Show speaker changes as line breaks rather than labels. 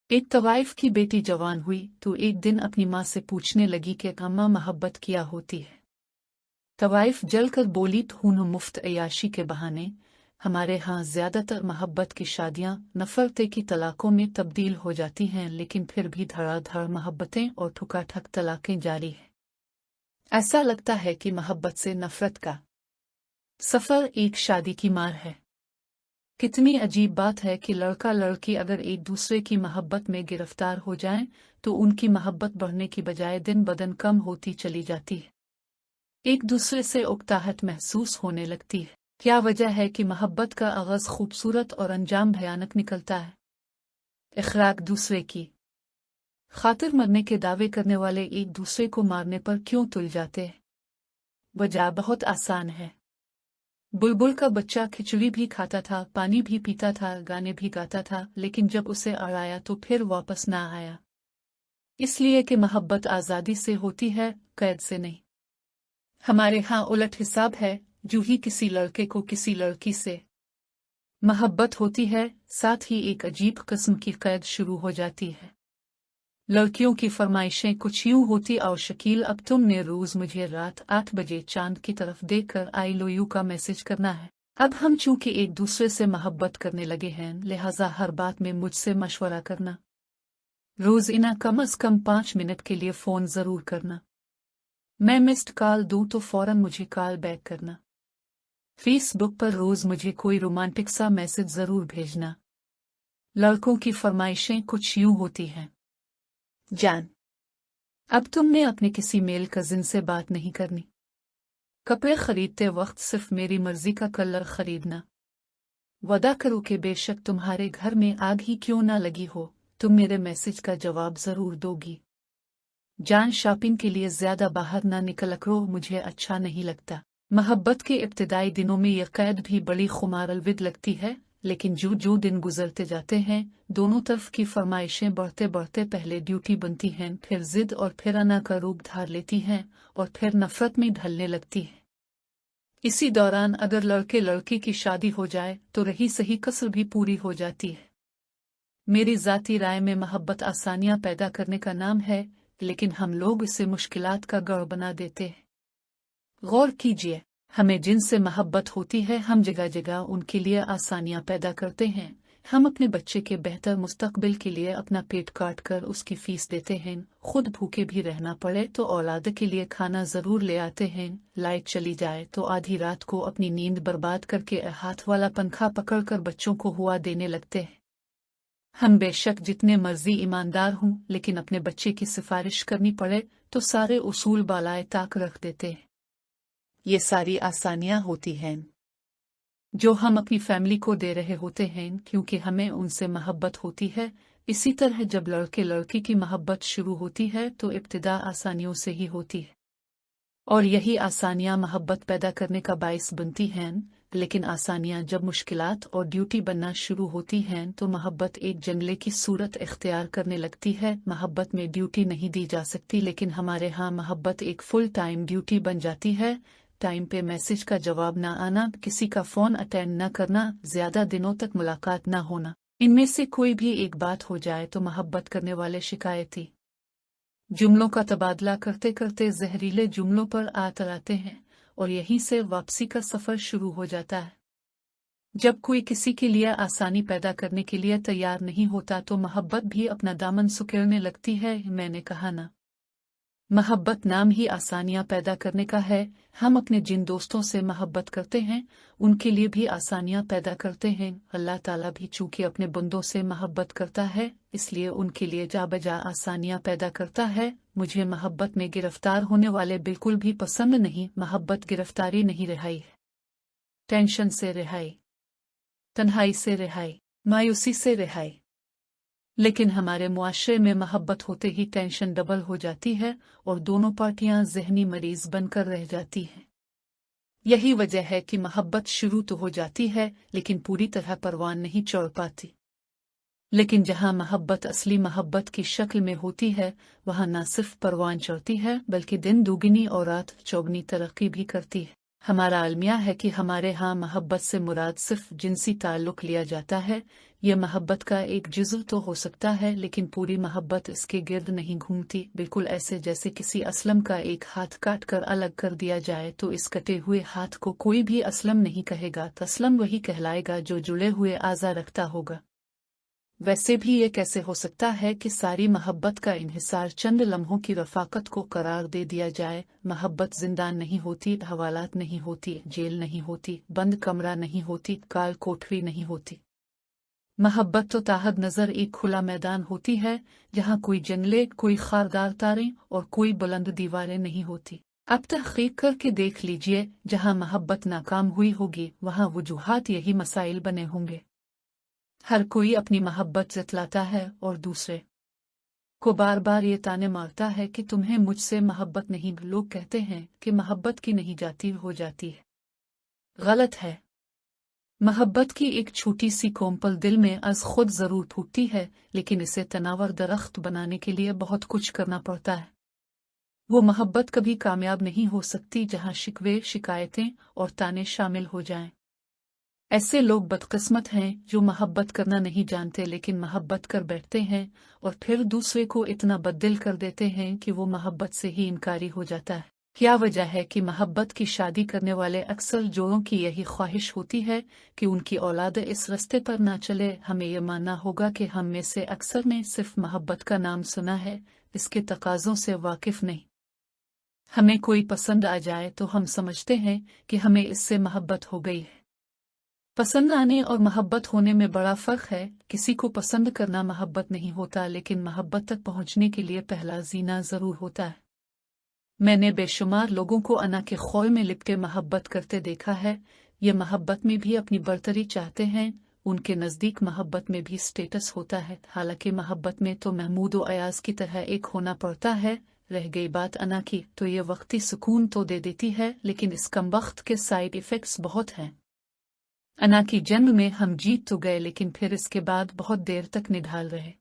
एक तवाइफ की बेटी जवान हुई तो एक दिन अपनी माँ से पूछने लगी कि अम्मा मोहब्बत क्या होती है। तवाइफ जलकर बोली तो मुफ्त अय्याशी के बहाने हमारे यहाँ ज्यादातर मोहब्बत की शादियाँ नफरते की तलाकों में तब्दील हो जाती हैं, लेकिन फिर भी धड़ाधड़ मोहब्बतें और ठुकाठक तलाकें जारी हैं। ऐसा लगता है कि मोहब्बत से नफरत का सफर एक शादी की मार है। कितनी अजीब बात है कि लड़का लड़की अगर एक दूसरे की मोहब्बत में गिरफ्तार हो जाएं तो उनकी मोहब्बत बढ़ने की बजाय दिन बदन कम होती चली जाती है। एक दूसरे से उकताहट महसूस होने लगती है। क्या वजह है कि मोहब्बत का आगाज खूबसूरत और अंजाम भयानक निकलता है? इखराक दूसरे की खातिर मरने के दावे करने वाले एक दूसरे को मारने पर क्यों तुल जाते हैं? वजह बहुत आसान है। बुलबुल का बच्चा खिचड़ी भी खाता था, पानी भी पीता था, गाने भी गाता था, लेकिन जब उसे अड़ाया तो फिर वापस ना आया। इसलिए कि मोहब्बत आज़ादी से होती है, कैद से नहीं। हमारे यहाँ उलट हिसाब है। जो ही किसी लड़के को किसी लड़की से मोहब्बत होती है, साथ ही एक अजीब किस्म की कैद शुरू हो जाती है। लड़कियों की फरमाइशें कुछ यूं होती, और शकील अब तुमने रोज मुझे रात 8 बजे चांद की तरफ देखकर आई लव यू का मैसेज करना है। अब हम चूंकि एक दूसरे से मोहब्बत करने लगे हैं, लिहाजा हर बात में मुझसे मशवरा करना। रोज इना कम से कम 5 मिनट के लिए फोन जरूर करना। मैं मिस्ड कॉल दूं तो फौरन मुझे कॉल बैक करना। फेसबुक पर रोज मुझे कोई रोमांटिक सा मैसेज जरूर भेजना। लड़कों की फरमाइशें कुछ यूं होती हैं। जान, अब तुमने अपने किसी मेल कजिन से बात नहीं करनी। कपड़े खरीदते वक्त सिर्फ मेरी मर्जी का कलर खरीदना। वादा करो कि बेशक तुम्हारे घर में आग ही क्यों ना लगी हो, तुम मेरे मैसेज का जवाब जरूर दोगी। जान, शॉपिंग के लिए ज्यादा बाहर ना निकल करो, मुझे अच्छा नहीं लगता। मोहब्बत के इब्तिदाई दिनों में यह कैद भी बड़ी खुमारलविद लगती है, लेकिन जो जो दिन गुजरते जाते हैं, दोनों तरफ की फरमाइशें बढ़ते बढ़ते पहले ड्यूटी बनती हैं, फिर जिद और फिर अना का रूप धार लेती हैं, और फिर नफरत में ढलने लगती हैं। इसी दौरान अगर लड़के लड़की की शादी हो जाए तो रही सही कसर भी पूरी हो जाती है। मेरी ज़ाती राय में मोहब्बत आसानियां पैदा करने का नाम है, लेकिन हम लोग इसे मुश्किलात का गढ़ बना देते हैं। गौर कीजिए, हमें जिनसे मोहब्बत होती है हम जगह जगह उनके लिए आसानियां पैदा करते हैं। हम अपने बच्चे के बेहतर मुस्तकबिल के लिए अपना पेट काट कर उसकी फीस देते हैं। खुद भूखे भी रहना पड़े तो औलाद के लिए खाना जरूर ले आते हैं। लाइट चली जाए तो आधी रात को अपनी नींद बर्बाद करके हाथ वाला पंखा पकड़कर बच्चों को हुआ देने लगते हैं। हम बेशक जितने मर्जी ईमानदार हों, लेकिन अपने बच्चे की सिफारिश करनी पड़े तो सारे उसूल बालाए ताक रख देते हैं। ये सारी आसानियां होती हैं जो हम अपनी फैमिली को दे रहे होते हैं, क्योंकि हमें उनसे मोहब्बत होती है। इसी तरह जब लड़के लड़की की मोहब्बत शुरू होती है तो इब्तिदा आसानियों से ही होती है, और यही आसानियां मोहब्बत पैदा करने का बायस बनती हैं। लेकिन आसानियां जब मुश्किलात और ड्यूटी बनना शुरू होती हैं तो मोहब्बत एक जंगले की सूरत इख्तियार करने लगती है। मोहब्बत में ड्यूटी नहीं दी जा सकती, लेकिन हमारे यहाँ मोहब्बत एक फुल टाइम ड्यूटी बन जाती है। टाइम पे मैसेज का जवाब ना आना, किसी का फोन अटेंड न करना, ज्यादा दिनों तक मुलाकात न होना, इनमें से कोई भी एक बात हो जाए तो मोहब्बत करने वाले शिकायती जुमलों का तबादला करते करते जहरीले जुमलों पर आते हैं, और यहीं से वापसी का सफर शुरू हो जाता है। जब कोई किसी के लिए आसानी पैदा करने के लिए तैयार नहीं होता तो मोहब्बत भी अपना दामन सुकेड़ने लगती है। मैंने कहा ना, मोहब्बत नाम ही आसानियां पैदा करने का है। हम अपने जिन दोस्तों से मोहब्बत करते हैं उनके लिए भी आसानियां पैदा करते हैं। अल्लाह ताला भी चूंकि अपने बंदों से मोहब्बत करता है, इसलिए उनके लिए जा बजा आसानियां पैदा करता है। मुझे मोहब्बत में गिरफ्तार होने वाले बिल्कुल भी पसंद नहीं। मोहब्बत गिरफ्तारी नहीं, रिहाई है। टेंशन से रिहाई, तन्हाई से रिहाई, मायूसी से रिहाई। लेकिन हमारे मुआशरे में मोहब्बत होते ही टेंशन डबल हो जाती है और दोनों पार्टियां जहनी मरीज बनकर रह जाती हैं। यही वजह है कि मोहब्बत शुरू तो हो जाती है लेकिन पूरी तरह परवान नहीं चढ़ पाती। लेकिन जहां मोहब्बत असली मोहब्बत की शक्ल में होती है, वहां न सिर्फ परवान चढ़ती है बल्कि दिन दुगनी और रात चौगनी तरक्की भी करती है। हमारा अलमिया है कि हमारे यहाँ मोहब्बत से मुराद सिर्फ जिनसी ताल्लुक़ लिया जाता है। ये मोहब्बत का एक जुज़्व तो हो सकता है, लेकिन पूरी मोहब्बत इसके गिर्द नहीं घूमती। बिल्कुल ऐसे जैसे किसी असलम का एक हाथ काट कर अलग कर दिया जाए तो इस कटे हुए हाथ को कोई भी असलम नहीं कहेगा, तस्लम वही कहलाएगा जो जुड़े हुए आज़ा रखता होगा। वैसे भी ये कैसे हो सकता है कि सारी मोहब्बत का इन्हिसार चंद लम्हों की रफ़ाकत को करार दे दिया जाए। मोहब्बत जिंदान नहीं होती, हवालात नहीं होती, जेल नहीं होती, बंद कमरा नहीं होती, काल कोठरी नहीं होती। मोहब्बत तो ताहद नज़र एक खुला मैदान होती है, जहाँ कोई जंगले, कोई खारदार तारे और कोई बुलंद दीवारें नहीं होती। अब तहक़ीक़ करके देख लीजिए, जहाँ मोहब्बत नाकाम हुई होगी वहाँ वजूहात यही मसाइल बने होंगे। हर कोई अपनी मोहब्बत जतलाता है और दूसरे को बार बार ये ताने मारता है कि तुम्हें मुझसे मोहब्बत नहीं। लोग कहते हैं कि मोहब्बत की नहीं जाती, हो जाती है। गलत है। मोहब्बत की एक छोटी सी कोमपल दिल में अज़ खुद ज़रूर फूटती है, लेकिन इसे तनावर दरख्त बनाने के लिए बहुत कुछ करना पड़ता है। वो मोहब्बत कभी कामयाब नहीं हो सकती जहाँ शिकवे, शिकायतें और ताने शामिल हो जाएं। ऐसे लोग बदकिस्मत हैं जो मोहब्बत करना नहीं जानते, लेकिन मोहब्बत कर बैठते हैं और फिर दूसरे को इतना बददिल कर देते हैं कि वो मोहब्बत से ही इनकारी हो जाता है। क्या वजह है कि मोहब्बत की शादी करने वाले अक्सर जोड़ों की यही ख्वाहिश होती है कि उनकी औलाद इस रास्ते पर ना चले। हमें यह मानना होगा कि हम में से अक्सर ने सिर्फ मोहब्बत का नाम सुना है, इसके तकाज़ों से वाकिफ नहीं। हमें कोई पसंद आ जाए तो हम समझते हैं कि हमें इससे मोहब्बत हो गई है। पसंद आने और मोहब्बत होने में बड़ा फ़र्क है। किसी को पसंद करना मोहब्बत नहीं होता, लेकिन मोहब्बत तक पहुंचने के लिए पहला जीना ज़रूर होता है। मैंने बेशुमार लोगों को अना के खौल में लिपटे मोहब्बत करते देखा है। ये मोहब्बत में भी अपनी बरतरी चाहते हैं, उनके नज़दीक मोहब्बत में भी स्टेटस होता है। हालांकि मोहब्बत में तो महमूद व अयाज की तरह एक होना पड़ता है। रह गई बात अना की, तो ये वक्ती सुकून तो दे देती है, लेकिन इस कमबख्त के साइड इफ़ेक्ट्स बहुत हैं। अना की जंग में हम जीत तो गए, लेकिन फिर इसके बाद बहुत देर तक निढाल रहे।